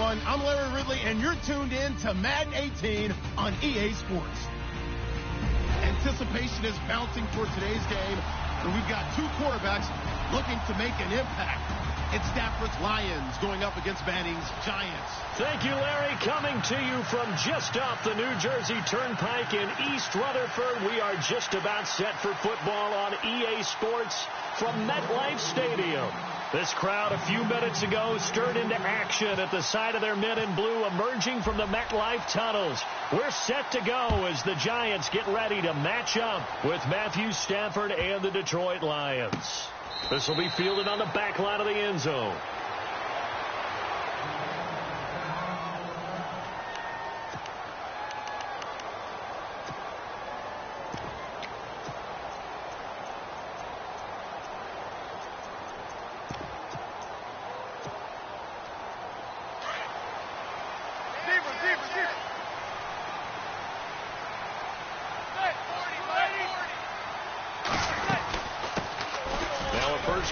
everyone. I'm Larry Ridley, and you're tuned in to Madden 18 on EA Sports. Anticipation is mounting for today's game, and we've got two quarterbacks looking to make an impact. It's Stafford's Lions going up against Manning's Giants. Thank you, Larry. Coming to you from just off the New Jersey Turnpike in East Rutherford, we are just about set for football on EA Sports from MetLife Stadium. This crowd a few minutes ago stirred into action at the side of their men in blue emerging from the MetLife tunnels. We're set to go as the Giants get ready to match up with Matthew Stafford and the Detroit Lions. This will be fielded on the back line of the end zone.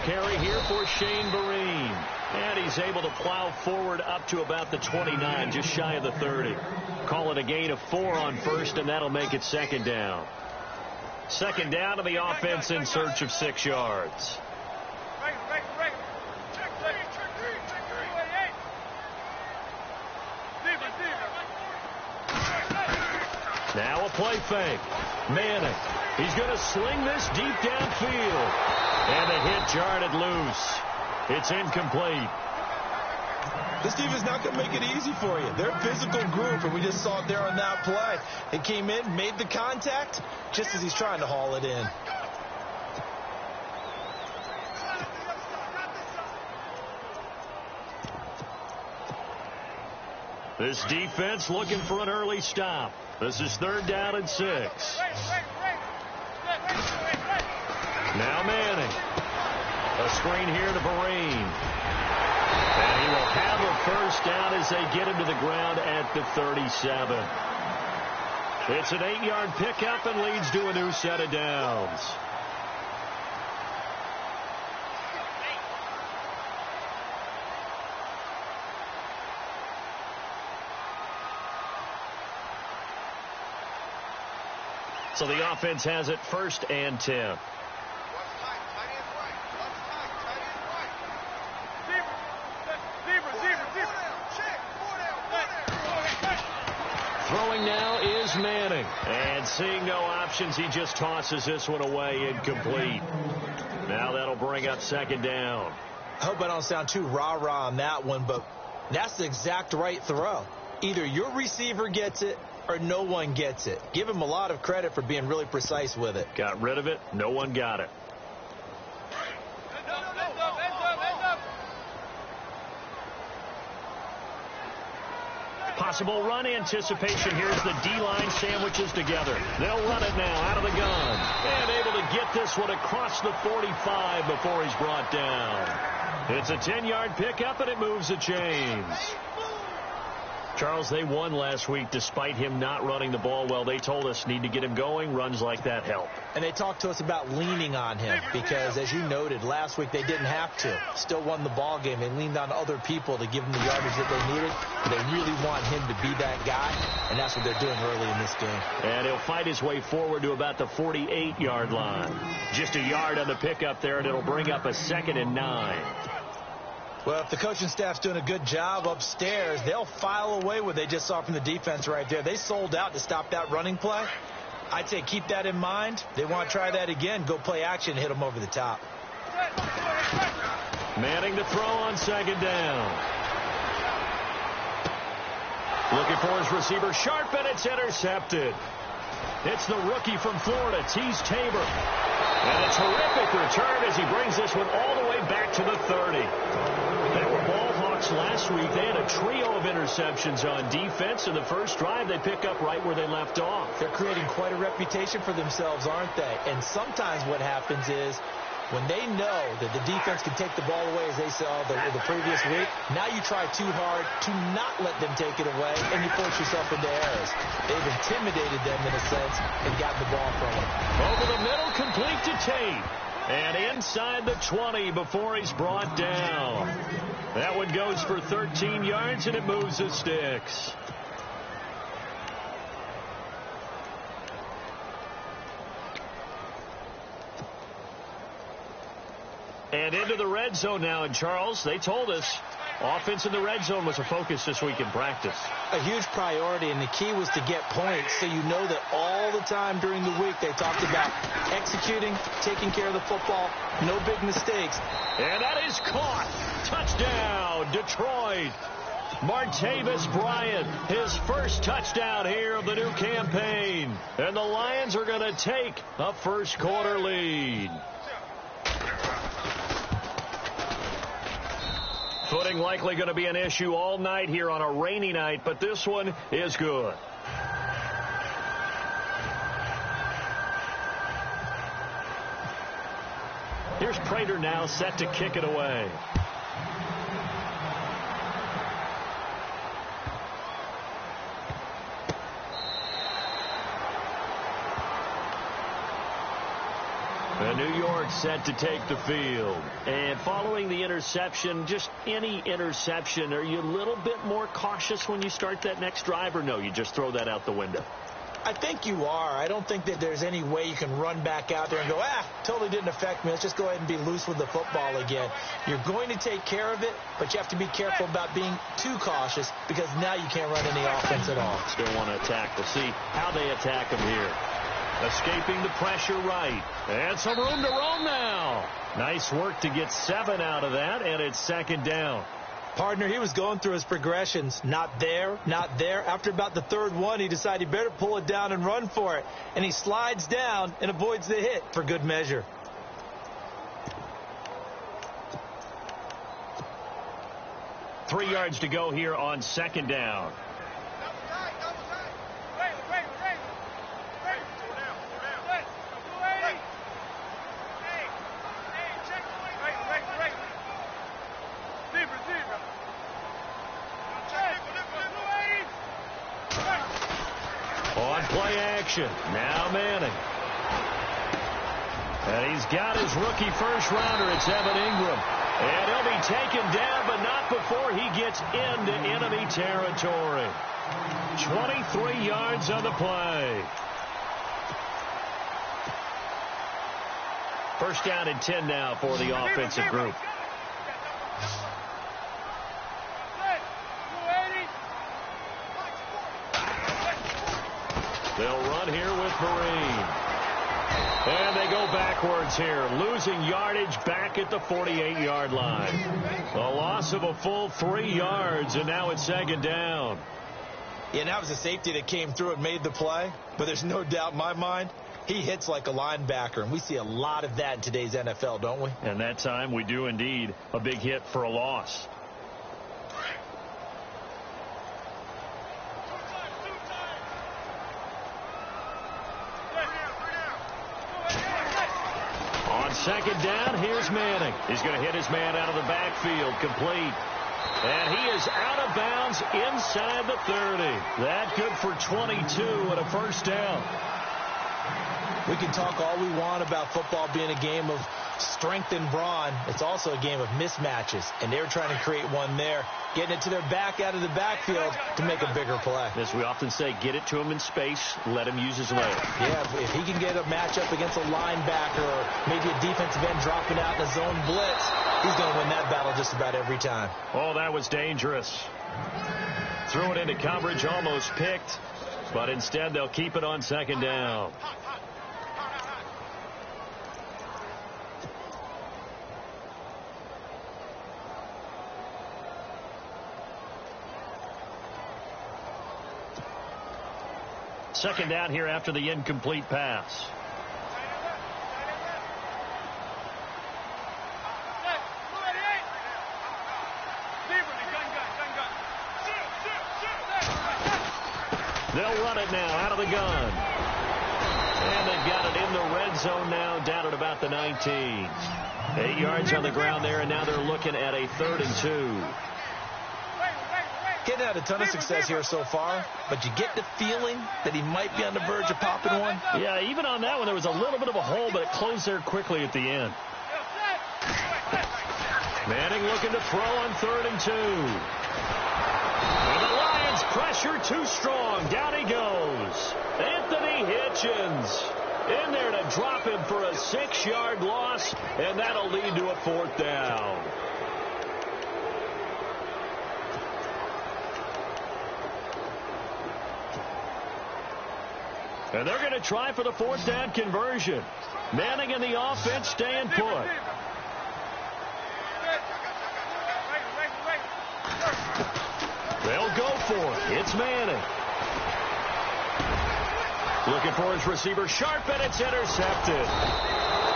Carry here for Shane Vereen. And he's able to plow forward up to about the 29, just shy of the 30. Call it a gain of 4 on first, and that'll make it second down. Second down, and the offense in search of 6 yards. Now a play fake. Manning. He's going to sling this deep downfield. And the hit jarred loose. It's incomplete. This defense is not going to make it easy for you. They're a physical group, and we just saw it there on that play. It came in, made the contact, just as he's trying to haul it in. This defense looking for an early stop. This is 3rd down and 6. Now Manning. A screen here to Vereen. And he will have a first down as they get him to the ground at the 37. It's an 8-yard pickup and leads to a new set of downs. So the offense has it 1st and 10. Throwing now is Manning. And seeing no options, he just tosses this one away incomplete. Now that'll bring up 2nd down. I hope I don't sound too rah-rah on that one, but that's the exact right throw. Either your receiver gets it or no one gets it. Give him a lot of credit for being really precise with it. Got rid of it. No one got it. Possible run anticipation. Here's the D-line sandwiches together. They'll run it now out of the gun. And able to get this one across the 45 before he's brought down. It's a 10-yard pickup, and it moves the chains. Charles, they won last week despite him not running the ball well. They told us need to get him going. Runs like that help. And they talked to us about leaning on him because, as you noted, last week they didn't have to. Still won the ball game. They leaned on other people to give them the yardage that they needed. They really want him to be that guy, and that's what they're doing early in this game. And he'll fight his way forward to about the 48-yard line. Just a yard on the pickup there, and it'll bring up a 2nd and 9. Well, if the coaching staff's doing a good job upstairs, they'll file away what they just saw from the defense right there. They sold out to stop that running play. I'd say keep that in mind. They want to try that again. Go play action and hit them over the top. Manning to throw on 2nd down. Looking for his receiver, Sharp, and it's intercepted. It's the rookie from Florida, Teez Tabor. And a terrific return as he brings this one all the way back to the 30. They were ball hawks last week. They had a trio of interceptions on defense. In the first drive, they pick up right where they left off. They're creating quite a reputation for themselves, aren't they? And sometimes what happens is when they know that the defense can take the ball away, as they saw the previous week, now you try too hard to not let them take it away, and you force yourself into errors. They've intimidated them in a sense and gotten the ball from them. Over the middle, complete to Tate. And inside the 20 before he's brought down. That one goes for 13 yards, and it moves the sticks. And into the red zone now. And, Charles, they told us offense in the red zone was a focus this week in practice. A huge priority, and the key was to get points. So you know that all the time during the week they talked about executing, taking care of the football, no big mistakes. And that is caught. Touchdown, Detroit. Martavis Bryant, his first touchdown here of the new campaign. And the Lions are going to take a first-quarter lead. Footing likely going to be an issue all night here on a rainy night, but this one is good. Here's Prater now set to kick it away. And New York set to take the field. And following the interception, just any interception, are you a little bit more cautious when you start that next drive, or no, you just throw that out the window? I think you are. I don't think that there's any way you can run back out there and go, totally didn't affect me. Let's just go ahead and be loose with the football again. You're going to take care of it, but you have to be careful about being too cautious because now you can't run any offense at all. Still want to attack. We'll see how they attack him here. Escaping the pressure right. And some room to roam now. Nice work to get 7 out of that, and it's second down. Partner, he was going through his progressions. Not there, not there. After about the third one, he decided he better pull it down and run for it. And he slides down and avoids the hit for good measure. Three yards to go here on second down. On play action. Now Manning. And he's got his rookie first rounder. It's Evan Ingram. And he'll be taken down, but not before he gets into enemy territory. 23 yards on the play. First down and 10 now for the offensive group. They'll run here with Marine. And they go backwards here, losing yardage back at the 48-yard line. A loss of a full 3 yards, and now it's second down. Yeah, that was a safety that came through and made the play. But there's no doubt in my mind, he hits like a linebacker. And we see a lot of that in today's NFL, don't we? And that time we do indeed. A big hit for a loss. Second down, here's Manning. He's going to hit his man out of the backfield, complete. And he is out of bounds inside the 30. That good for 22 and a first down. We can talk all we want about football being a game of strength and brawn. It's also a game of mismatches, and they're trying to create one there, getting it to their back out of the backfield to make a bigger play. As we often say, get it to him in space, let him use his leg. Yeah, if he can get a matchup against a linebacker or maybe a defensive end dropping out in a zone blitz, he's going to win that battle just about every time. Oh, that was dangerous. Threw it into coverage, almost picked, but instead they'll keep it on second down. Second down here after the incomplete pass. They'll run it now out of the gun. And they've got it in the red zone now, down at about the 19. 8 yards on the ground there, and now they're looking at a 3rd and 2. Getting had a ton of success here so far, but you get the feeling that he might be on the verge of popping one. Yeah, even on that one, there was a little bit of a hole, but it closed there quickly at the end. Manning looking to throw on 3rd and 2. And the Lions pressure too strong. Down he goes. Anthony Hitchens in there to drop him for a 6-yard loss, and that'll lead to a 4th down. And they're going to try for the 4th down conversion. Manning and the offense staying put. They'll go for it. It's Manning. Looking for his receiver, Sharp, and it's intercepted.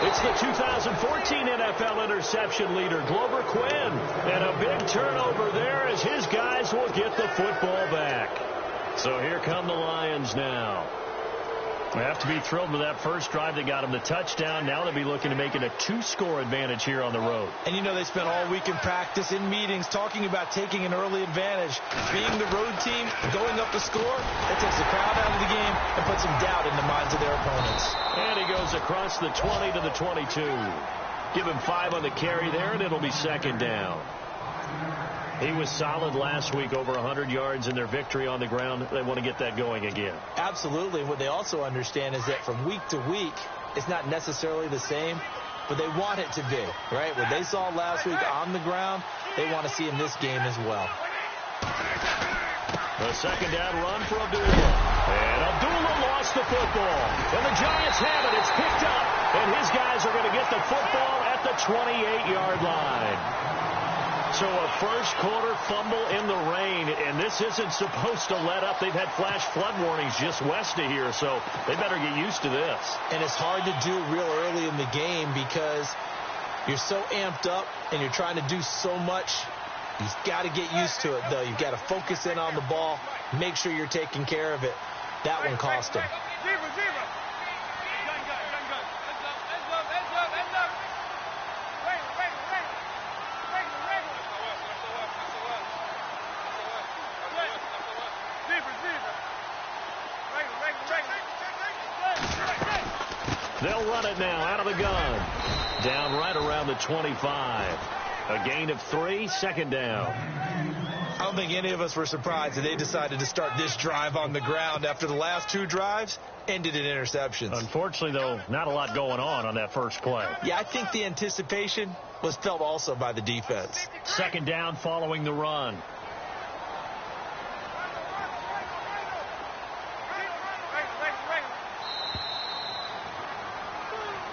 It's the 2014 NFL interception leader, Glover Quinn. And a big turnover there as his guys will get the football back. So here come the Lions now. They have to be thrilled with that first drive that got them the touchdown. Now they'll be looking to make it a 2-score advantage here on the road. And you know they spent all week in practice, in meetings, talking about taking an early advantage. Being the road team, going up a score, that takes the crowd out of the game and puts some doubt in the minds of their opponents. And he goes across the 20 to the 22. Give him 5 on the carry there, and it'll be 2nd down. He was solid last week, over 100 yards in their victory on the ground. They want to get that going again. Absolutely. What they also understand is that from week to week, it's not necessarily the same, but they want it to be, right? What they saw last week on the ground, they want to see in this game as well. The 2nd down run for Abdullah. And Abdullah lost the football. And the Giants have it. It's picked up. And his guys are going to get the football at the 28-yard line. So a first-quarter fumble in the rain, and this isn't supposed to let up. They've had flash flood warnings just west of here, so they better get used to this. And it's hard to do real early in the game because you're so amped up and you're trying to do so much. You've got to get used to it, though. You've got to focus in on the ball, make sure you're taking care of it. That one cost him. They'll run it now out of the gun. Down right around the 25. A gain of 3, 2nd down. I don't think any of us were surprised that they decided to start this drive on the ground after the last 2 drives ended in interceptions. Unfortunately, though, not a lot going on that first play. Yeah, I think the anticipation was felt also by the defense. 2nd down following the run.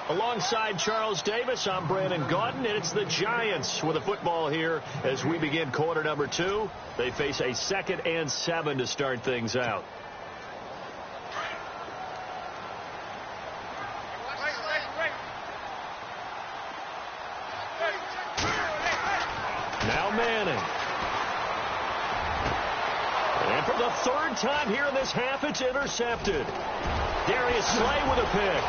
Alongside Charles Davis, I'm Brandon Gaudin, and it's the Giants with the football here as we begin quarter number 2. They face a 2nd and 7 to start things out. Now Manning. And for the 3rd time here in this half, it's intercepted. Darius Slay with a pick.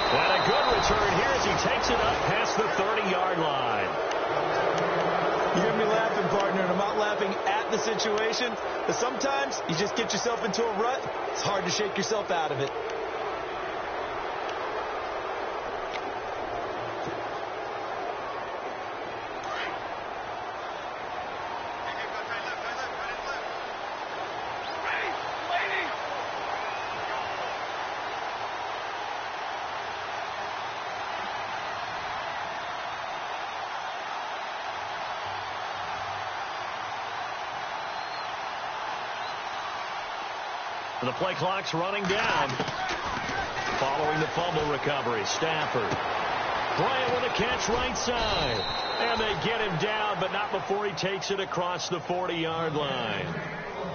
And a good return here as he takes it up past the 30-yard line. You hear me laughing, partner, and I'm not laughing at the situation, but sometimes you just get yourself into a rut. It's hard to shake yourself out of it. The play clock's running down. Following the fumble recovery, Stafford. Bryant with a catch right side. And they get him down, but not before he takes it across the 40-yard line.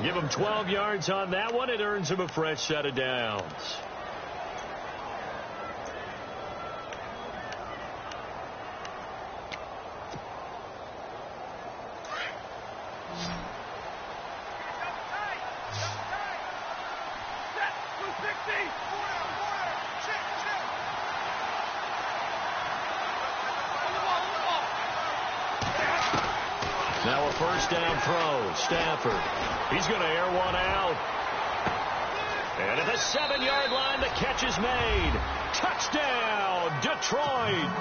Give him 12 yards on that one. It earns him a fresh set of downs. Now a first down throw. Stafford. He's going to air one out. And at the 7-yard line, the catch is made. Touchdown, Detroit.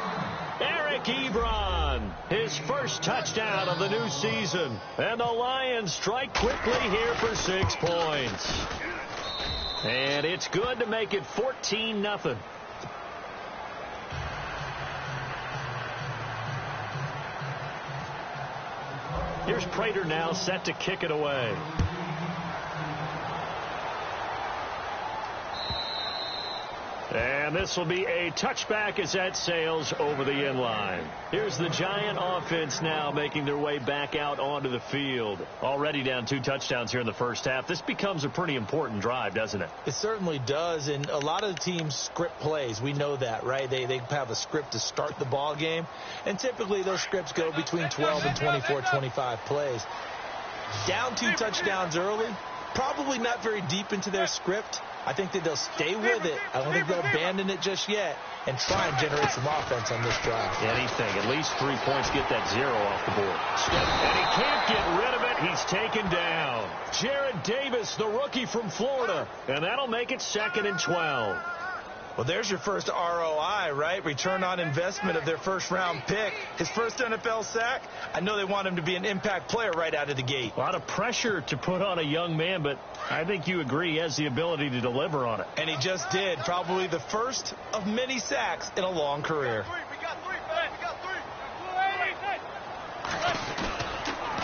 Eric Ebron, his first touchdown of the new season. And the Lions strike quickly here for 6 points. And it's good to make it 14-0. Here's Prater now set to kick it away. And this will be a touchback as that sails over the end line. Here's the Giant offense now making their way back out onto the field. Already down 2 touchdowns here in the first half. This becomes a pretty important drive, doesn't it? It certainly does, and a lot of the teams script plays. We know that, right? They have a script to start the ball game, and typically those scripts go between 12 and 24, 25 plays. Down 2 touchdowns early, probably not very deep into their script. I think that they'll stay with it. I don't think they'll abandon it just yet and try and generate some offense on this drive. Anything. At least 3 points. Get that 0 off the board. And he can't get rid of it. He's taken down. Jared Davis, the rookie from Florida. And that'll make it 2nd and 12. Well, there's your first ROI, right? Return on investment of their first-round pick. His first NFL sack. I know they want him to be an impact player right out of the gate. A lot of pressure to put on a young man, but I think you agree he has the ability to deliver on it. And he just did. Probably the first of many sacks in a long career.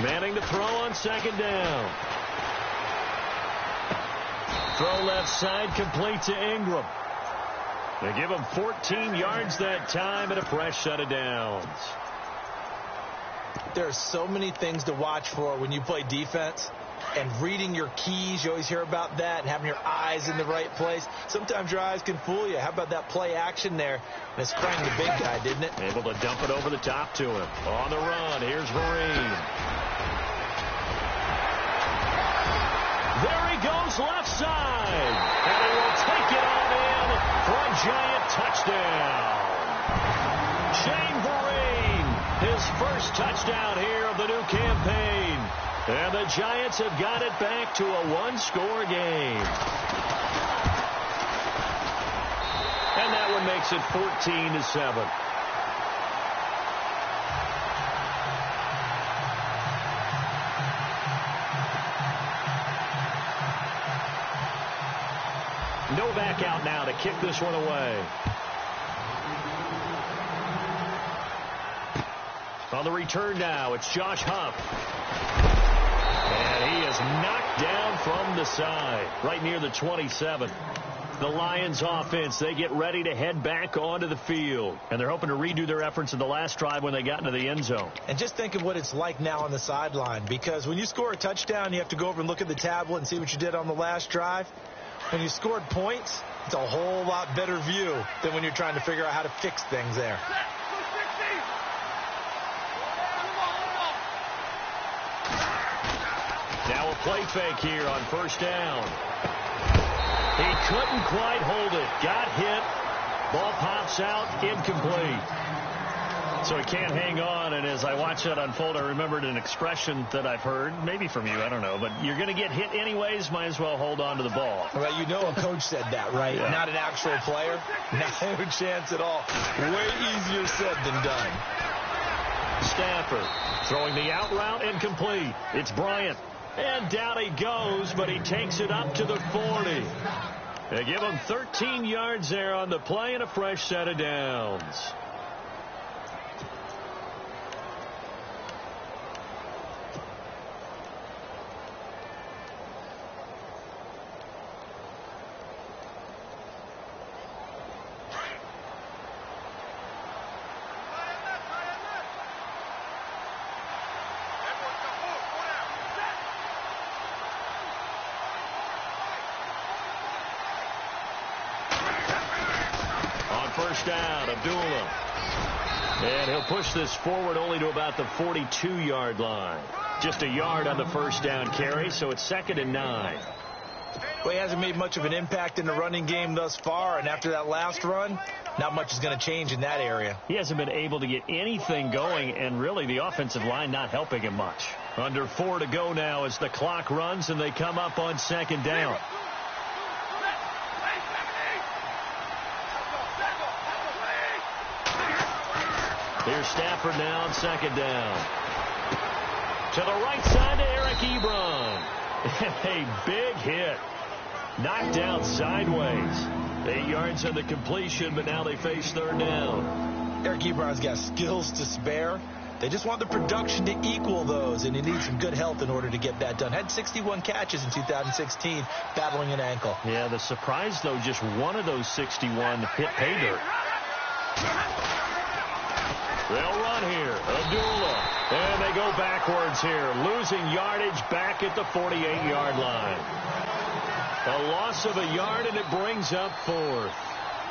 Manning to throw on 2nd down. Throw left side, complete to Ingram. They give him 14 yards that time and a fresh set of downs. There are so many things to watch for when you play defense. And reading your keys, you always hear about that, and having your eyes in the right place. Sometimes your eyes can fool you. How about that play action there? And it sprang the big guy, didn't it? Able to dump it over the top to him. On the run, here's Vereen. There he goes left side. And he will take it on in for a Giant touchdown. Shane Vereen, his first touchdown here of the new campaign. And the Giants have got it back to a 1-score game. And that one makes it 14-7. Novak out now to kick this one away. On the return now, it's Josh Huff. And he is knocked down from the side, right near the 27. The Lions offense, they get ready to head back onto the field. And they're hoping to redo their efforts in the last drive when they got into the end zone. And just think of what it's like now on the sideline. Because when you score a touchdown, you have to go over and look at the tablet and see what you did on the last drive. When you scored points, it's a whole lot better view than when you're trying to figure out how to fix things there. Now a play fake here on first down. He couldn't quite hold it. Got hit. Ball pops out. Incomplete. So he can't hang on, and as I watch that unfold, I remembered an expression that I've heard, maybe from you, I don't know, but you're going to get hit anyways, might as well hold on to the ball. Well, you know a coach said that, right? Yeah. Not an actual player. No chance at all. Way easier said than done. Stafford throwing the out route, incomplete. It's Bryant. And down he goes, but he takes it up to the 40. They give him 13 yards there on the play and a fresh set of downs. First down, Abdullah. And he'll push this forward only to about the 42-yard line. Just a yard on the first down carry, so it's 2nd and 9. Well, he hasn't made much of an impact in the running game thus far, and after that last run, not much is going to change in that area. He hasn't been able to get anything going, and really the offensive line not helping him much. Under 4 to go now as the clock runs and they come up on second down. Here's Stafford now on second down. To the right side to Eric Ebron. A big hit. Knocked down sideways. 8 yards on the completion, but now they face third down. Eric Ebron's got skills to spare. They just want the production to equal those, and he needs some good health in order to get that done. Had 61 catches in 2016, battling an ankle. Yeah, the surprise, though, just one of those 61 hit pay dirt. They'll run here. Abdullah. And they go backwards here, losing yardage back at the 48-yard line. A loss of a yard, and it brings up fourth.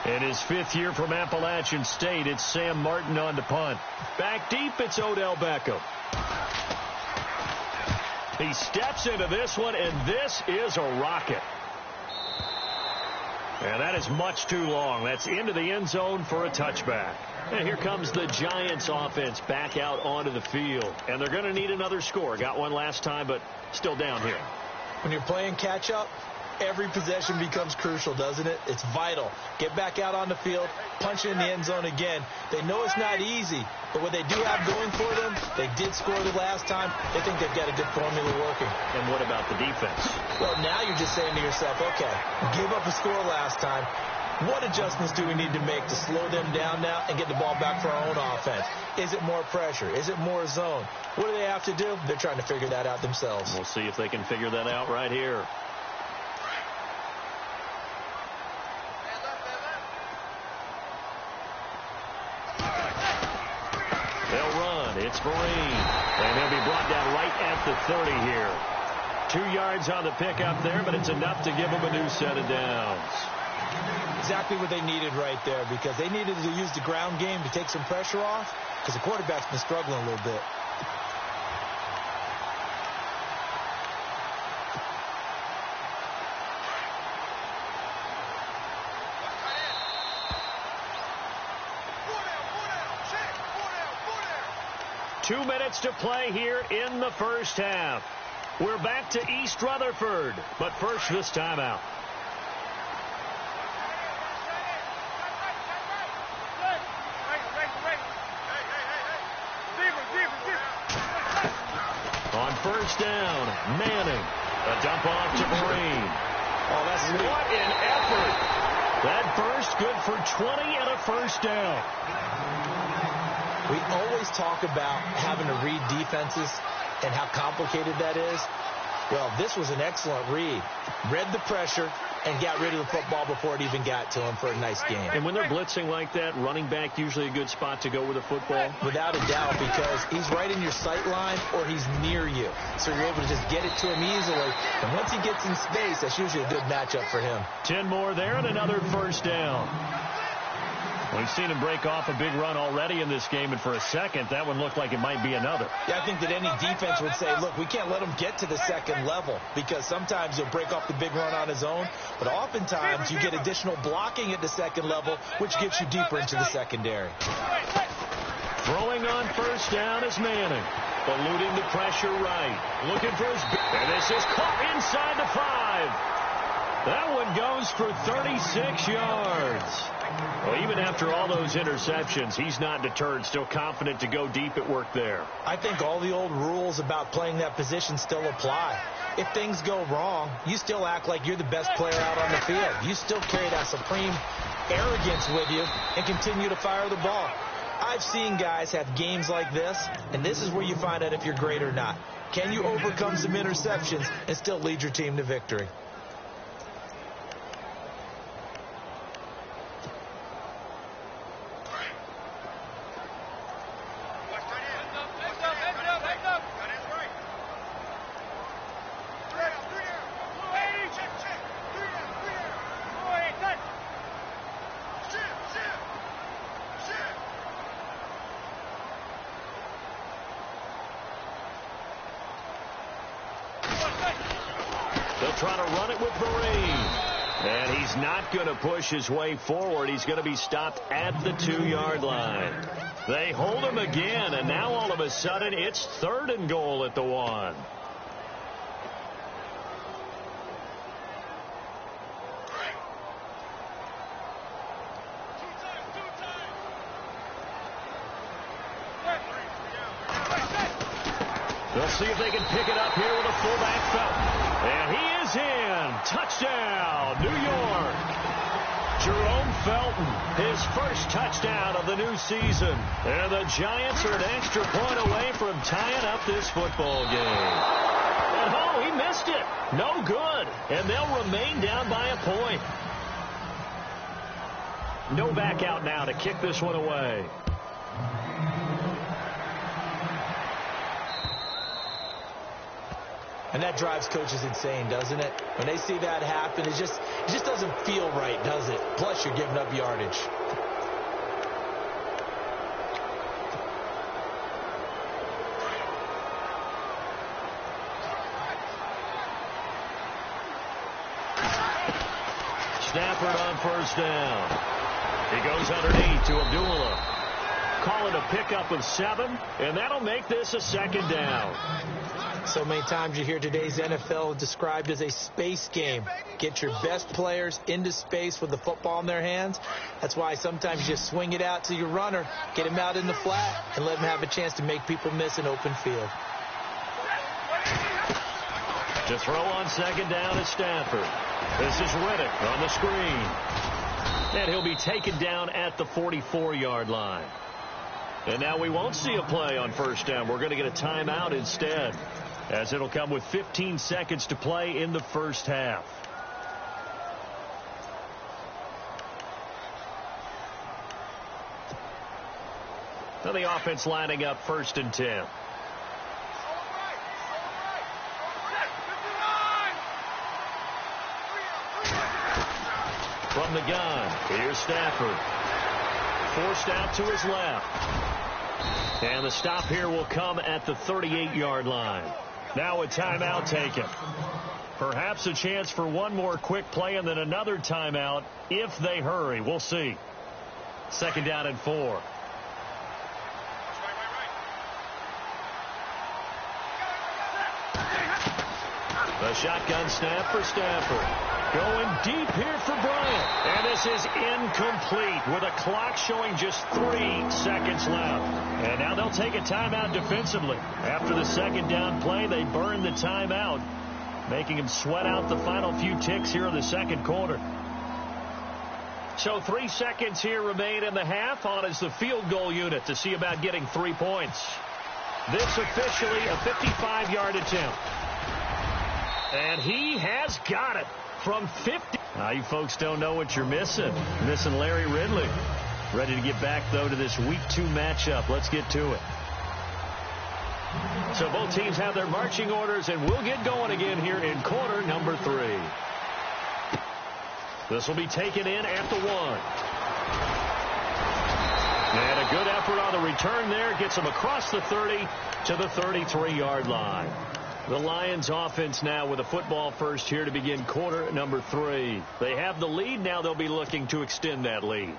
In his 5th year from Appalachian State, it's Sam Martin on to punt. Back deep, it's Odell Beckham. He steps into this one, and this is a rocket. And that is much too long. That's into the end zone for a touchback. And here comes the Giants offense back out onto the field. And they're going to need another score. Got one last time, but still down here. When you're playing catch-up, every possession becomes crucial, doesn't it? It's vital. Get back out on the field, punch it in the end zone again. They know it's not easy, but what they do have going for them, they did score the last time. They think they've got a good formula working. And what about the defense? Well, now you're just saying to yourself, okay, we gave up a score last time. What adjustments do we need to make to slow them down now and get the ball back for our own offense? Is it more pressure? Is it more zone? What do they have to do? They're trying to figure that out themselves. We'll see if they can figure that out right here. They'll run. It's Vereen. And he'll be brought down right at the 30 here. 2 yards on the pickup there, but it's enough to give them a new set of downs. Exactly what they needed right there, because they needed to use the ground game to take some pressure off, because the quarterback's been struggling a little bit. Two minutes to play here in the first half. We're back to East Rutherford, but first this timeout. On first down, Manning. A dump off to Vereen. Oh, that's sweet. What an effort. That burst good for 20 and a first down. We always talk about having to read defenses and how complicated that is. Well, this was an excellent read. Read the pressure and got rid of the football before it even got to him for a nice game. And when they're blitzing like that, running back usually a good spot to go with a football? Without a doubt, because he's right in your sight line or he's near you. So you're able to just get it to him easily. And once he gets in space, that's usually a good matchup for him. 10 more there and another first down. We've seen him break off a big run already in this game, and for a second, that one looked like it might be another. Yeah, I think that any defense would say, look, we can't let him get to the second level, because sometimes he'll break off the big run on his own, but oftentimes you get additional blocking at the second level, which gets you deeper into the secondary. Throwing on first down is Manning. Eluding the pressure right. Looking for his... And this is caught inside the 5. That one goes for 36 yards. Well, even after all those interceptions, he's not deterred, still confident to go deep at work there. I think all the old rules about playing that position still apply. If things go wrong, you still act like you're the best player out on the field. You still carry that supreme arrogance with you and continue to fire the ball. I've seen guys have games like this, and this is where you find out if you're great or not. Can you overcome some interceptions and still lead your team to victory? They'll try to run it with Vereen. And he's not going to push his way forward. He's going to be stopped at the 2-yard line. They hold him again, and now all of a sudden it's 3rd and goal at the 1. They'll see if they can pick it up here with a fullback Felton. And he is in. Touchdown, New York. Jerome Felton, his first touchdown of the new season. And the Giants are an extra point away from tying up this football game. And oh, he missed it. No good. And they'll remain down by a point. No back out now to kick this one away. And that drives coaches insane, doesn't it? When they see that happen, it just doesn't feel right, does it? Plus, you're giving up yardage. Stafford on first down. He goes underneath to Abdullah. Call it a pickup of 7, and that'll make this a 2nd down. So many times you hear today's NFL described as a space game. Get your best players into space with the football in their hands. That's why sometimes you just swing it out to your runner, get him out in the flat, and let him have a chance to make people miss an open field. To throw on 2nd down is Stafford. This is Riddick on the screen. And he'll be taken down at the 44-yard line. And now we won't see a play on first down. We're going to get a timeout instead, as it'll come with 15 seconds to play in the first half. Now the offense lining up 1st and 10. From the gun, here's Stafford. Forced out to his left. And the stop here will come at the 38-yard line. Now a timeout taken. Perhaps a chance for one more quick play and then another timeout if they hurry. We'll see. 2nd down and 4. The shotgun snap for Stafford. Going deep here for Bryant. And this is incomplete with a clock showing just 3 seconds left. And now they'll take a timeout defensively. After the 2nd down play, they burn the timeout, making him sweat out the final few ticks here in the 2nd quarter. So 3 seconds here remain in the half. On is the field goal unit to see about getting 3 points. This officially a 55-yard attempt. And he has got it. From 50. Now you folks don't know what you're missing. Missing Larry Ridley. Ready to get back, though, to this Week 2 matchup. Let's get to it. So both teams have their marching orders, and we'll get going again here in quarter number 3. This will be taken in at the 1. And a good effort on the return there. Gets him across the 30 to the 33-yard line. The Lions offense now with a football first here to begin quarter number 3. They have the lead. Now they'll be looking to extend that lead.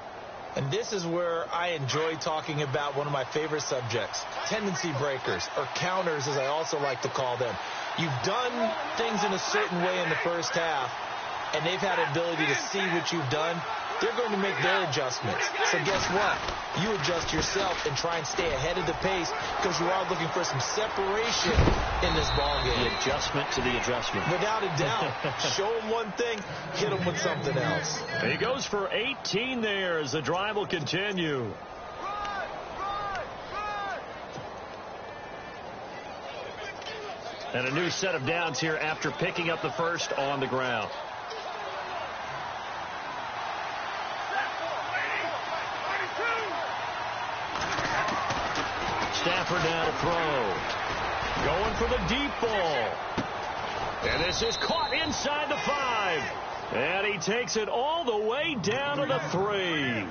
And this is where I enjoy talking about one of my favorite subjects, tendency breakers, or counters as I also like to call them. You've done things in a certain way in the first half, and they've had an ability to see what you've done. They're going to make their adjustments. So guess what? You adjust yourself and try and stay ahead of the pace because you are looking for some separation in this ballgame. The adjustment to the adjustment. Without a doubt. Show them one thing, hit them with something else. He goes for 18 there as the drive will continue. And a new set of downs here after picking up the first on the ground. Stafford now to throw. Going for the deep ball. And this is caught inside the 5. And he takes it all the way down to the 3.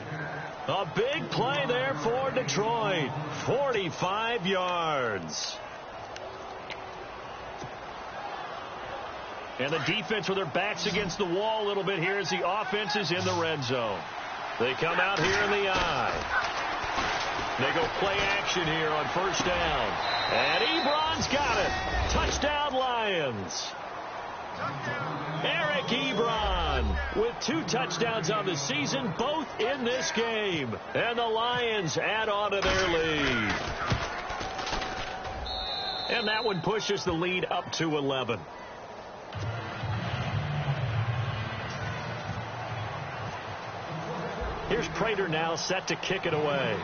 A big play there for Detroit. 45 yards. And the defense with their backs against the wall a little bit here as the offense is in the red zone. They come out here in the eye. They go play action here on first down. And Ebron's got it. Touchdown, Lions. Eric Ebron with 2 touchdowns on the season, both in this game. And the Lions add on to their lead. And that one pushes the lead up to 11. Here's Prater now set to kick it away.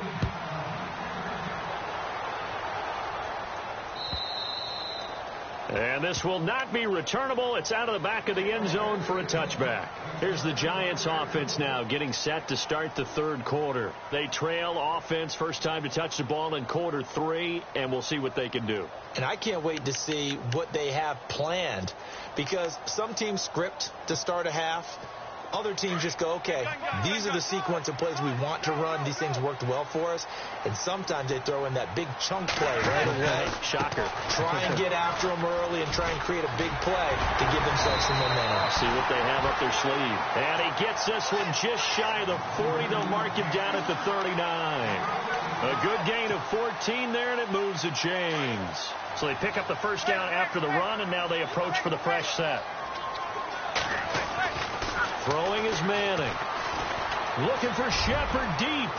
And this will not be returnable. It's out of the back of the end zone for a touchback. Here's the Giants offense now getting set to start the third quarter. They trail offense, first time to touch the ball in quarter 3, and we'll see what they can do. And I can't wait to see what they have planned, because some teams script to start a half. Other teams just go, okay, these are the sequence of plays we want to run. These things worked well for us. And sometimes they throw in that big chunk play right away. Shocker. Try and get after them early and try and create a big play to give themselves some momentum. See what they have up their sleeve. And he gets this one just shy of the 40. They'll mark him down at the 39. A good gain of 14 there, and it moves the chains. So they pick up the first down after the run, and now they approach for the fresh set. Throwing is Manning. Looking for Shepard deep.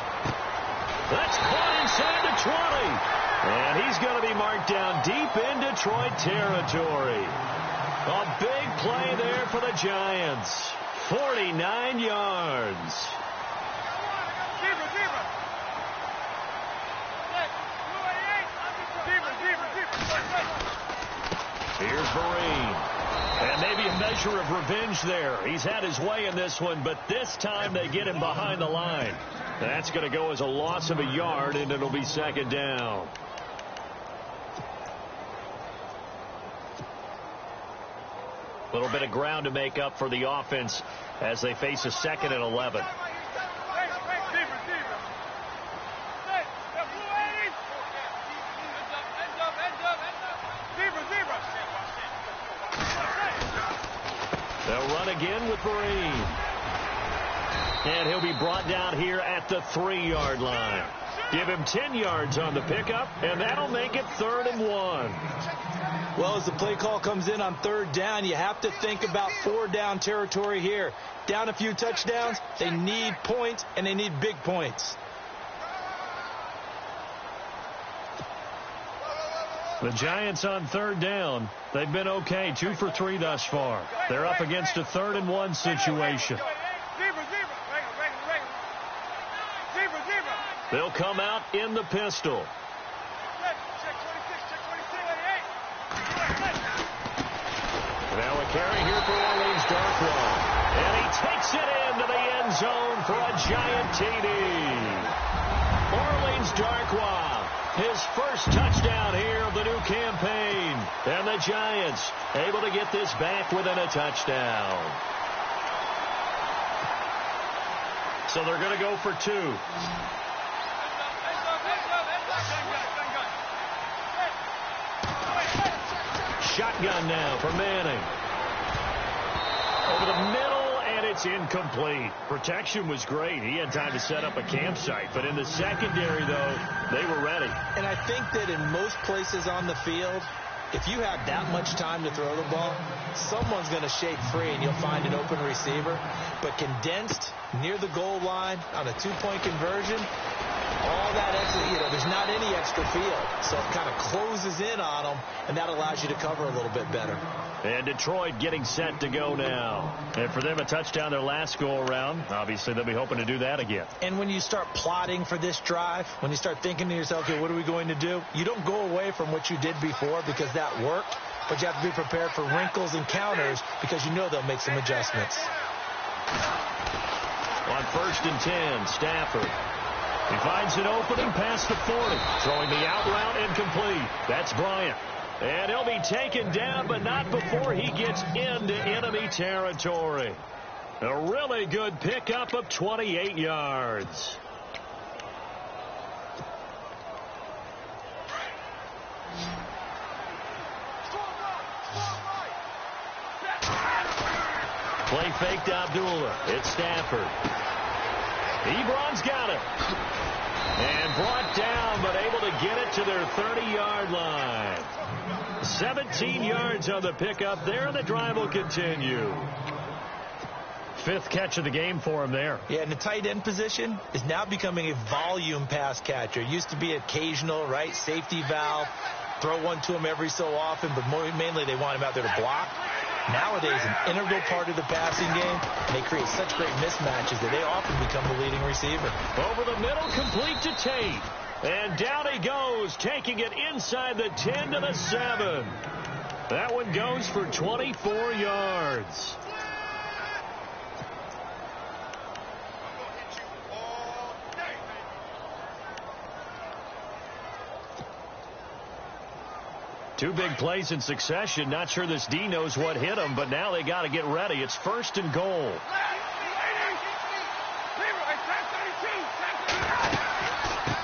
That's caught inside the 20. And he's going to be marked down deep in Detroit territory. A big play there for the Giants. 49 yards. Here's Vereen. And maybe a measure of revenge there. He's had his way in this one, but this time they get him behind the line. That's going to go as a loss of a yard, and it'll be second down. A little bit of ground to make up for the offense as they face a 2nd and 11. They'll run again with Vereen. And he'll be brought down here at the 3-yard line. Give him 10 yards on the pickup, and that'll make it 3rd and 1. Well, as the play call comes in on 3rd down, you have to think about 4-down territory here. Down a few touchdowns, they need points, and they need big points. The Giants on 3rd down. They've been okay, 2 for 3 thus far. They're up against a 3rd and 1 situation. They'll come out in the pistol. Now a carry here for Orleans Darkwa. And he takes it into the end zone for a giant TD. Orleans Darkwa. His first touchdown here of the new campaign. And the Giants able to get this back within a touchdown. So they're going to go for 2. Shotgun now for Manning. Over the middle, and it's incomplete. Protection was great. He had time to set up a campsite. But in the secondary, though, they were ready. And I think that in most places on the field, if you have that much time to throw the ball, someone's going to shake free and you'll find an open receiver. But condensed near the goal line on a 2-point conversion, all that extra, there's not any extra field. So it kind of closes in on them, and that allows you to cover a little bit better. And Detroit getting set to go now. And for them, a touchdown their last go-around. Obviously, they'll be hoping to do that again. And when you start plotting for this drive, when you start thinking to yourself, okay, what are we going to do? You don't go away from what you did before because that worked, but you have to be prepared for wrinkles and counters because you know they'll make some adjustments. On 1st and 10, Stafford. He finds an opening past the 40. Throwing the out route incomplete. That's Bryant. And he'll be taken down, but not before he gets into enemy territory. A really good pickup of 28 yards. faked Abdullah. It's Stafford. Ebron's got it. And brought down, but able to get it to their 30-yard line. 17 yards on the pickup there, and the drive will continue. 5th catch of the game for him there. Yeah, and the tight end position is now becoming a volume pass catcher. It used to be occasional, right? Safety valve. Throw one to him every so often, but mainly they want him out there to block. Nowadays, an integral part of the passing game, and they create such great mismatches that they often become the leading receiver. Over the middle, complete to Tate. And down he goes, taking it inside the 10 to the 7. That one goes for 24 yards. Two big plays in succession. Not sure this D knows what hit him, but now they got to get ready. It's 1st and goal.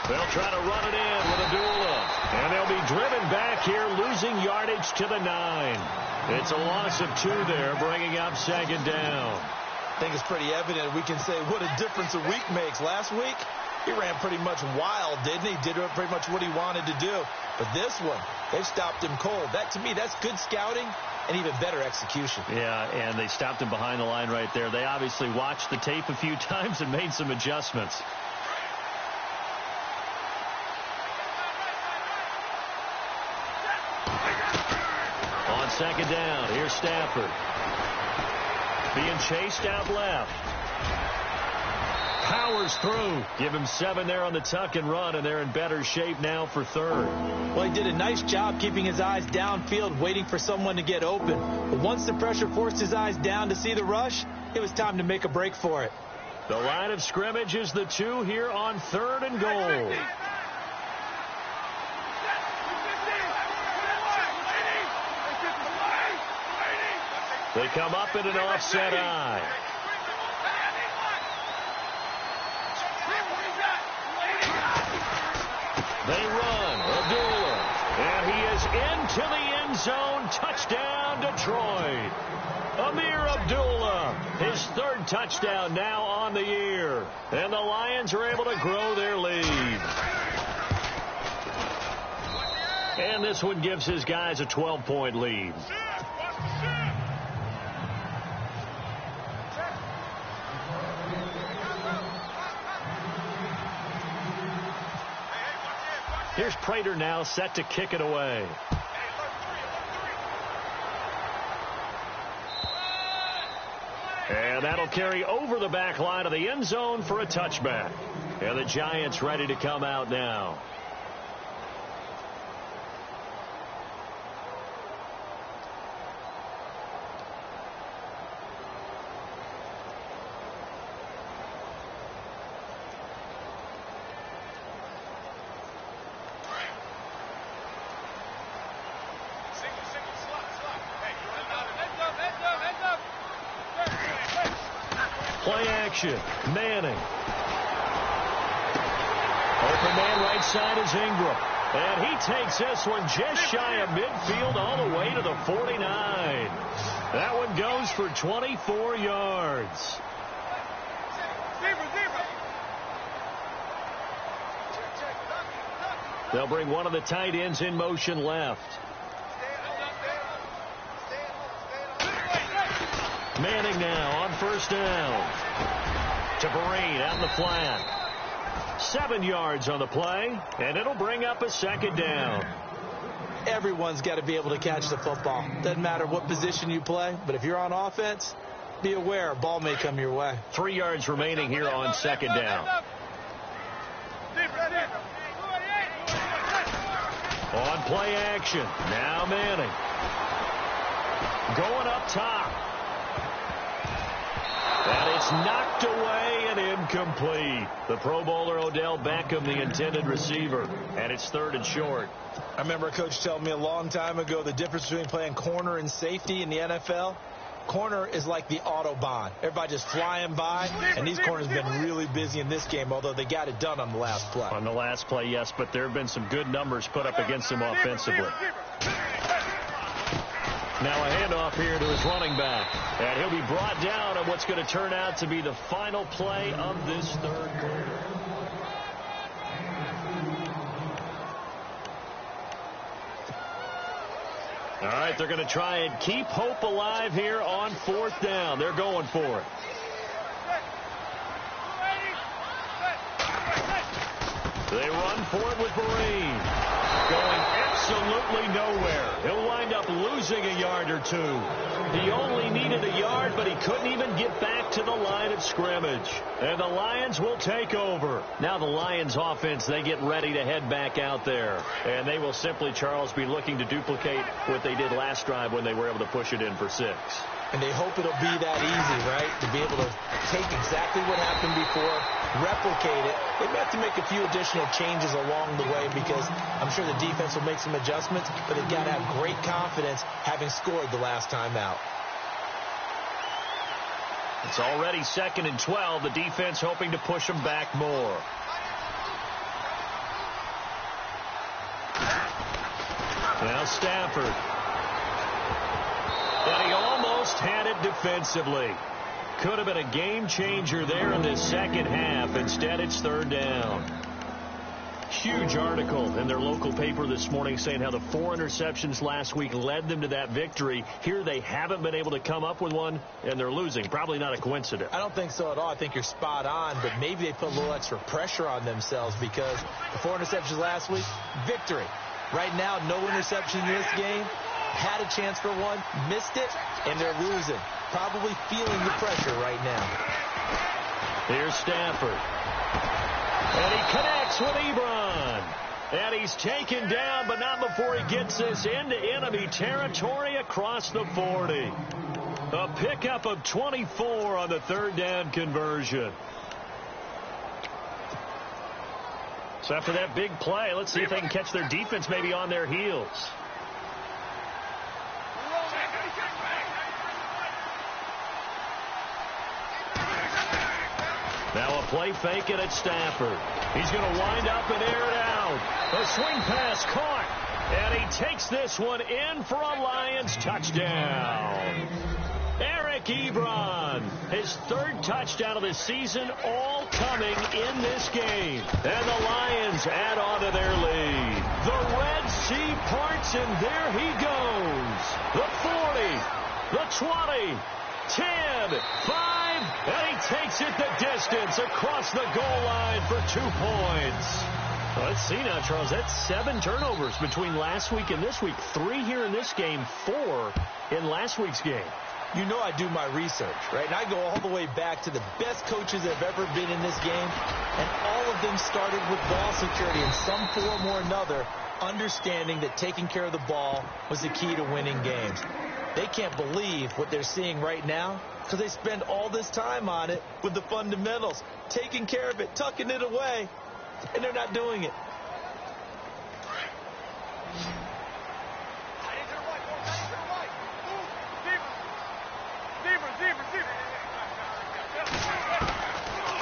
They'll try to run it in with Abdullah. And they'll be driven back here, losing yardage to the 9. It's a loss of 2 there, bringing up 2nd down. I think it's pretty evident. We can say what a difference a week makes. Last week, he ran pretty much wild, didn't he? Did pretty much what he wanted to do. But this one, they've stopped him cold. That, to me, that's good scouting and even better execution. Yeah, and they stopped him behind the line right there. They obviously watched the tape a few times and made some adjustments. On 2nd down, here's Stafford. Being chased out left. Powers through. Give him 7 there on the tuck and run, and they're in better shape now for 3rd. Well, he did a nice job keeping his eyes downfield, waiting for someone to get open. But once the pressure forced his eyes down to see the rush, it was time to make a break for it. The line of scrimmage is the 2 here on 3rd and goal. They come up in an offset eye. They run. Abdullah. And he is into the end zone. Touchdown, Detroit. Amir Abdullah, his 3rd touchdown now on the year. And the Lions are able to grow their lead. And this one gives his guys a 12-point lead. Here's Prater now set to kick it away. And that'll carry over the back line of the end zone for a touchback. And the Giants ready to come out now. Play action. Manning. Open man right side is Ingram. And he takes this one just shy of midfield all the way to the 49. That one goes for 24 yards. They'll bring one of the tight ends in motion left. Manning now on 1st down. To Vereen out in the flat. 7 yards on the play, and it'll bring up a 2nd down. Everyone's got to be able to catch the football. Doesn't matter what position you play, but if you're on offense, be aware a ball may come your way. 3 yards remaining here on 2nd down. On play action. Now Manning. Going up top. And it's knocked away and incomplete. The Pro Bowler Odell Beckham, the intended receiver. And it's 3rd and short. I remember a coach telling me a long time ago the difference between playing corner and safety in the NFL. Corner is like the Autobahn. Everybody just flying by, and these corners have been really busy in this game, although they got it done on the last play. On the last play, yes, but there have been some good numbers put up against them offensively. Now a handoff here to his running back. And he'll be brought down at what's going to turn out to be the final play of this third quarter. All right, they're going to try and keep hope alive here on 4th down. They're going for it. They run for it with Vereen. Going absolutely nowhere. He'll wind up losing a yard or two. He only needed a yard, but he couldn't even get back to the line of scrimmage. And the Lions will take over. Now the Lions offense, they get ready to head back out there. And they will simply, Charles, be looking to duplicate what they did last drive when they were able to push it in for 6. And they hope it'll be that easy, right? To be able to take exactly what happened before, replicate it. They may have to make a few additional changes along the way because I'm sure the defense will make some adjustments, but they've got to have great confidence having scored the last time out. It's already 2nd and 12. The defense hoping to push them back more. Now Stafford. And he almost had it defensively. Could have been a game changer there in the second half. Instead, it's 3rd down. Huge article in their local paper this morning saying how the 4 interceptions last week led them to that victory. Here they haven't been able to come up with one, and they're losing. Probably not a coincidence. I don't think so at all. I think you're spot on, but maybe they put a little extra pressure on themselves because the 4 interceptions last week, victory. Right now, no interception in this game. Had a chance for one, missed it, and they're losing. Probably feeling the pressure right now. Here's Stafford. And he connects with Ebron. And he's taken down, but not before he gets this into enemy territory across the 40. A pickup of 24 on the 3rd down conversion. So after that big play, let's see if they can catch their defense maybe on their heels. Now a play fake it at Stafford. He's going to wind up and air it out. A swing pass caught. And he takes this one in for a Lions touchdown. Eric Ebron, his 3rd touchdown of the season, all coming in this game. And the Lions add on to their lead. The Red Sea parts, and there he goes. The 40, the 20, 10, 5, and he takes it the distance across the goal line for 2 points. Well, let's see now, Charles. That's 7 turnovers between last week and this week. 3 here in this game, 4 in last week's game. You know I do my research, right? And I go all the way back to the best coaches that have ever been in this game, and all of them started with ball security in some form or another, understanding that taking care of the ball was the key to winning games. They can't believe what they're seeing right now because they spend all this time on it with the fundamentals, taking care of it, tucking it away, and they're not doing it.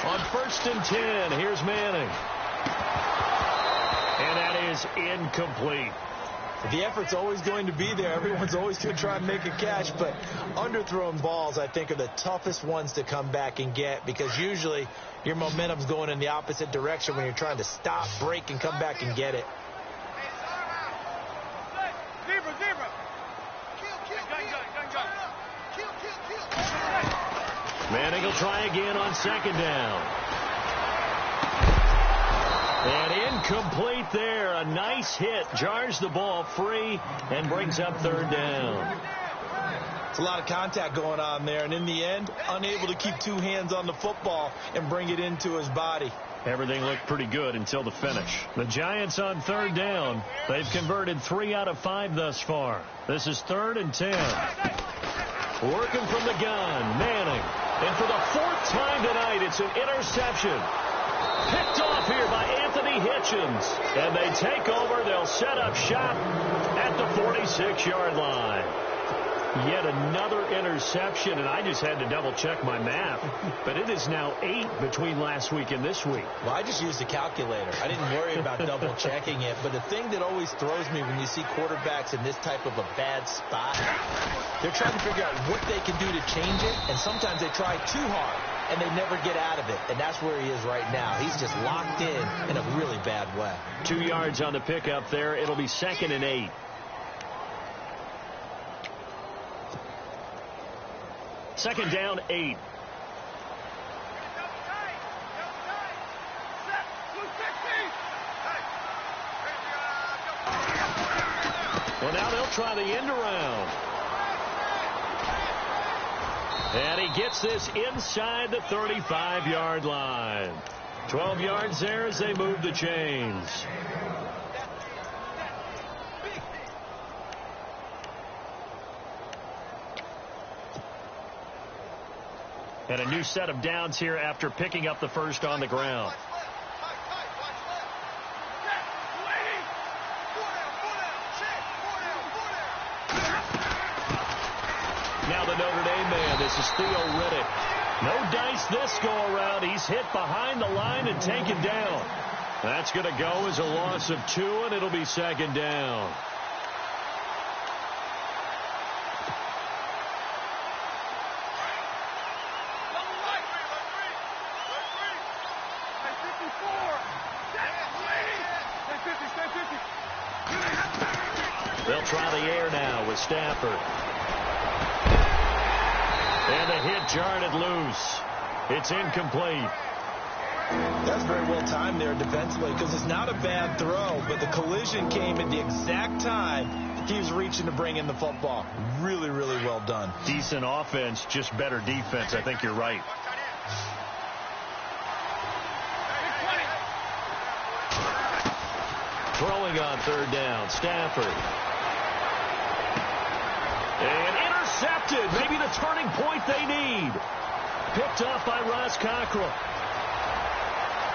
On 1st and 10, here's Manning. And that is incomplete. The effort's always going to be there. Everyone's always going to try and make a catch, but underthrown balls, I think, are the toughest ones to come back and get because usually your momentum's going in the opposite direction when you're trying to stop, break, and come back and get it. Manning will try again on 2nd down. And incomplete there. A nice hit. Jars the ball free and brings up 3rd down. It's a lot of contact going on there, and in the end, unable to keep 2 hands on the football and bring it into his body. Everything looked pretty good until the finish. The Giants on 3rd down. They've converted 3 out of 5 thus far. This is 3rd and 10. Working from the gun, Manning. And for the 4th time tonight, it's an interception. Picked off here by Anthony Hitchens. And they take over. They'll set up shop at the 46-yard line. Yet another interception, and I just had to double-check my math. But it is now 8 between last week and this week. Well, I just used a calculator. I didn't worry about double-checking it. But the thing that always throws me when you see quarterbacks in this type of a bad spot, they're trying to figure out what they can do to change it, and sometimes they try too hard, and they never get out of it. And that's where he is right now. He's just locked in a really bad way. 2 yards on the pickup there. It'll be 2nd and 8. Second down, 8. Well, now they'll try the end around. And he gets this inside the 35-yard line. 12 yards there as they move the chains. And a new set of downs here after picking up the first on the ground. Now the Notre Dame man, this is Theo Riddick. No dice this go-around. He's hit behind the line and taken down. That's going to go as a loss of 2, and it'll be 2nd down. They'll try the air now with Stafford. And the hit jarred it loose. It's incomplete. That's very well timed there defensively because it's not a bad throw, but the collision came at the exact time he was reaching to bring in the football. Really, really well done. Decent offense, just better defense. I think you're right. Throwing on 3rd down, Stafford. And intercepted. Maybe the turning point they need. Picked off by Ross Cockrell.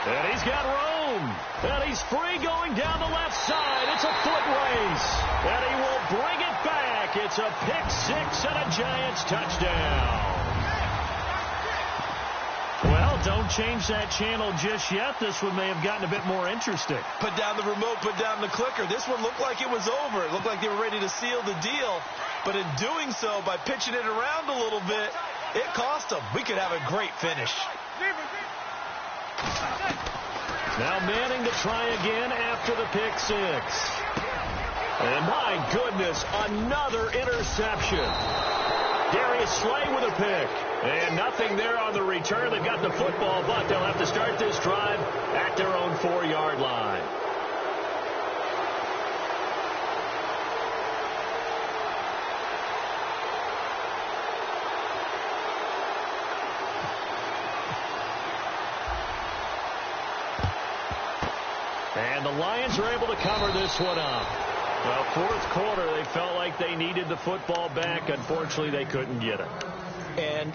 And he's got room. And he's free going down the left side. It's a foot race. And he will bring it back. It's a pick-6 and a Giants touchdown. Well, don't change that channel just yet. This one may have gotten a bit more interesting. Put down the remote, put down the clicker. This one looked like it was over. It looked like they were ready to seal the deal. But in doing so, by pitching it around a little bit, it cost them. We could have a great finish. Now Manning to try again after the pick-6. And my goodness, another interception. Darius Slay with a pick. And nothing there on the return. They've got the football, but they'll have to start this drive at their own 4-yard line. And the Lions are able to cover this one up. Well, 4th quarter, they felt like they needed the football back. Unfortunately, they couldn't get it. And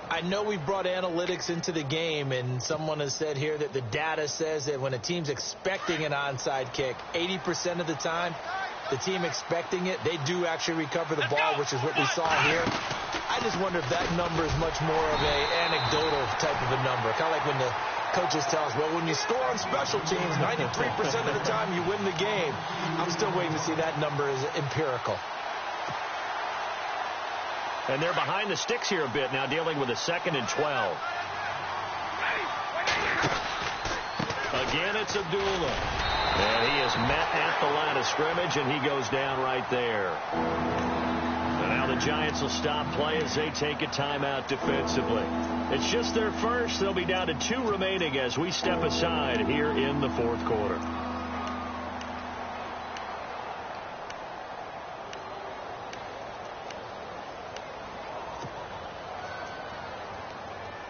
I know we brought analytics into the game, and someone has said here that the data says that when a team's expecting an onside kick, 80% of the time, the team expecting it, they do actually recover the ball, which is what we saw here. I just wonder if that number is much more of a anecdotal type of a number. Kind of like when the coaches tell us, well, when you score on special teams, 93% of the time you win the game. I'm still waiting to see that number is empirical. And they're behind the sticks here a bit now, dealing with a 2nd and 12. Again, it's Abdullah. And he is met at the line of scrimmage, and he goes down right there. And now the Giants will stop play as they take a timeout defensively. It's just their first. They'll be down to 2 remaining as we step aside here in the 4th quarter.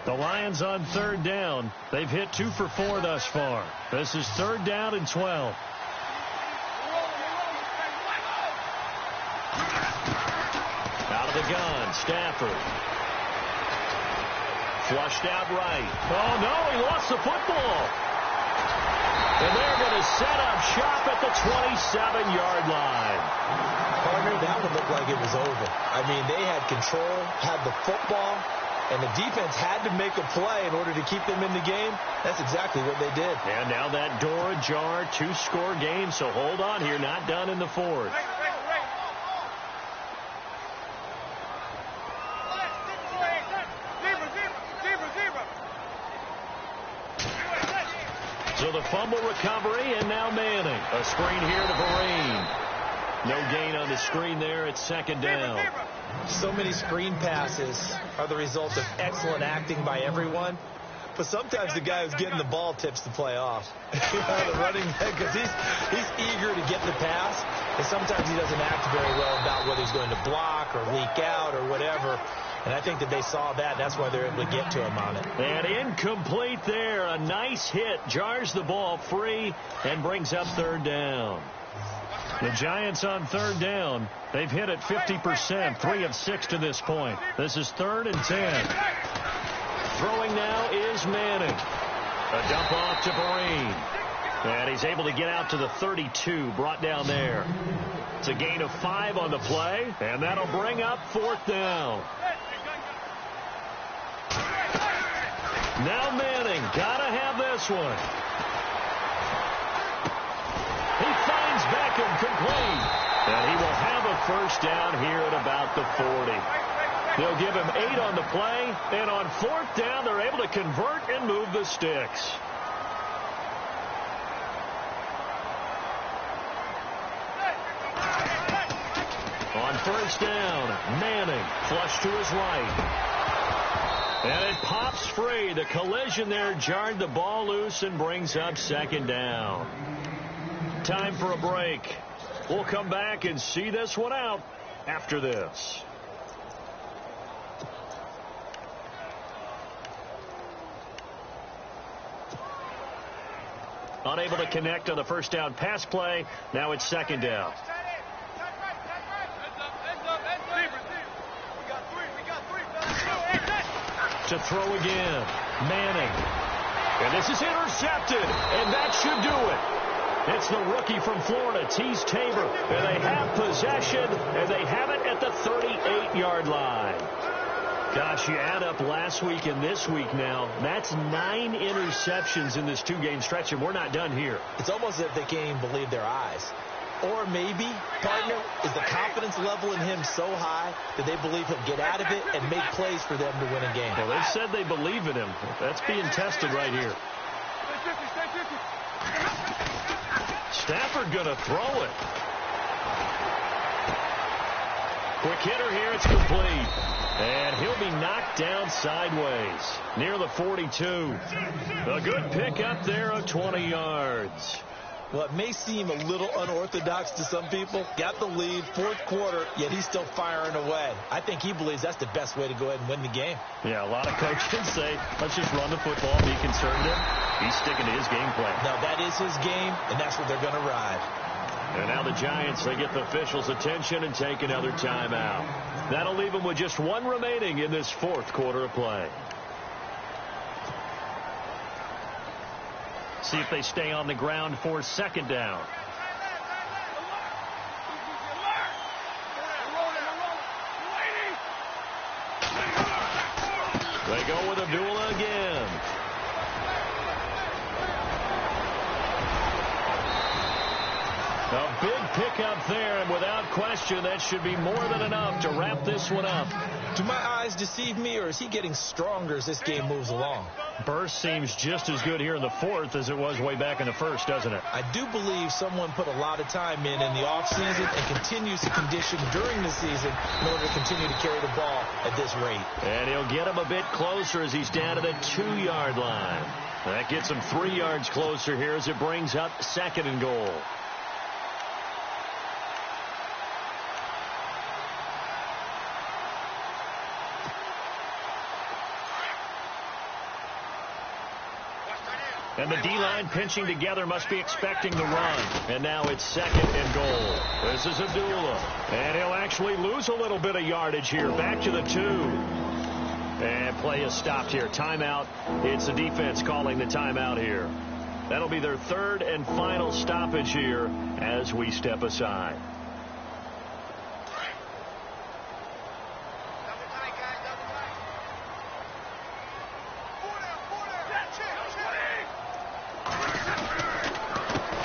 The Lions on 3rd down. They've hit 2 for 4 thus far. This is 3rd down and 12. Out of the gun, Stafford. Flushed out right. Oh, no, he lost the football. And they're going to set up shop at the 27-yard line. Partner, that would look like it was over. I mean, they had control, had the football, and the defense had to make a play in order to keep them in the game. That's exactly what they did. And now that door ajar, 2-score game, so hold on here, not done in the fourth. So the fumble recovery, and now Manning. A screen here to Vereen. No gain on the screen there. It's second down. So many screen passes are the result of excellent acting by everyone. But sometimes the guy who's getting the ball tips the play off. The running back, because he's eager to get the pass. And sometimes he doesn't act very well about whether he's going to block or leak out or whatever. And I think that they saw that. That's why they're able to get to him on it. And incomplete there. A nice hit. Jars the ball free and brings up third down. The Giants on third down. They've hit it 50%, 3 of 6 to this point. This is 3rd and 10. Throwing now is Manning. A dump off to Vereen. And he's able to get out to the 32, brought down there. It's a gain of 5 on the play, and that'll bring up 4th down. Now Manning, gotta have this one. He finds Beckham complete. And he will have a first down here at about the 40. They'll give him 8 on the play, and on 4th down, they're able to convert and move the sticks. On 1st down, Manning, flush to his right. And it pops free. The collision there jarred the ball loose and brings up 2nd down. Time for a break. We'll come back and see this one out after this. Unable to connect on the first down pass play. Now it's 2nd down. To throw again. Manning. And this is intercepted. And that should do it. It's the rookie from Florida, Tease Tabor. And they have possession. And they have it at the 38-yard line. Gosh, you add up last week and this week now. That's 9 interceptions in this 2-game stretch. And we're not done here. It's almost as if they can't even believe their eyes. Or maybe, partner, is the confidence level in him so high that they believe he'll get out of it and make plays for them to win a game. Well, they've said they believe in him. That's being tested right here. Stafford going to throw it. Quick hitter here. It's complete. And he'll be knocked down sideways near the 42. A good pickup there of 20 yards. Well, it may seem a little unorthodox to some people. Got the lead, 4th quarter, yet he's still firing away. I think he believes that's the best way to go ahead and win the game. Yeah, a lot of coaches say, let's just run the football, be conservative. He's sticking to his game plan. No, that is his game, and that's what they're going to ride. And now the Giants, they get the officials' attention and take another timeout. That'll leave them with just 1 remaining in this 4th quarter of play. See if they stay on the ground for 2nd down. They go with Abdullah again. A big pickup there, and without question, that should be more than enough to wrap this one up. Do my eyes deceive me, or is he getting stronger as this game moves along? Burst seems just as good here in the 4th as it was way back in the 1st, doesn't it? I do believe someone put a lot of time in the offseason and continues to condition during the season in order to continue to carry the ball at this rate. And he'll get him a bit closer as he's down to the 2-yard line. That gets him 3 yards closer here as it brings up 2nd and goal. And the D-line pinching together must be expecting the run. And now it's 2nd and goal. This is Abdullah. And he'll actually lose a little bit of yardage here. Back to the 2. And play is stopped here. Timeout. It's the defense calling the timeout here. That'll be their third and final stoppage here as we step aside.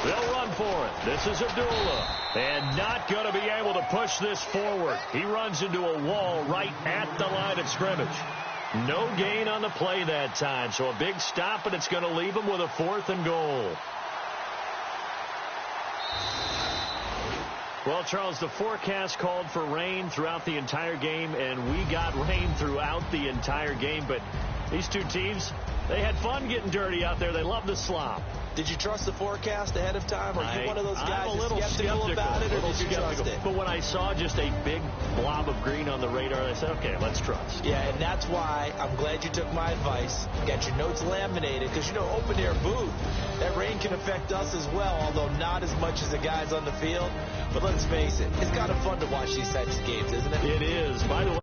They'll run for it. This is Abdullah. And not going to be able to push this forward. He runs into a wall right at the line of scrimmage. No gain on the play that time. So a big stop, and it's going to leave him with a 4th and goal. Well, Charles, the forecast called for rain throughout the entire game, and we got rain throughout the entire game. But these two teams, they had fun getting dirty out there. They love the slop. Did you trust the forecast ahead of time? Or are you one of those guys I'm a little skeptical about it, or did you trust it? But when I saw just a big blob of green on the radar, I said, okay, let's trust. Yeah, and that's why I'm glad you took my advice. Got your notes laminated, because, you know, open-air booth, that rain can affect us as well, although not as much as the guys on the field. But let's face it, it's kind of fun to watch these types of games, isn't it? It is. By the way,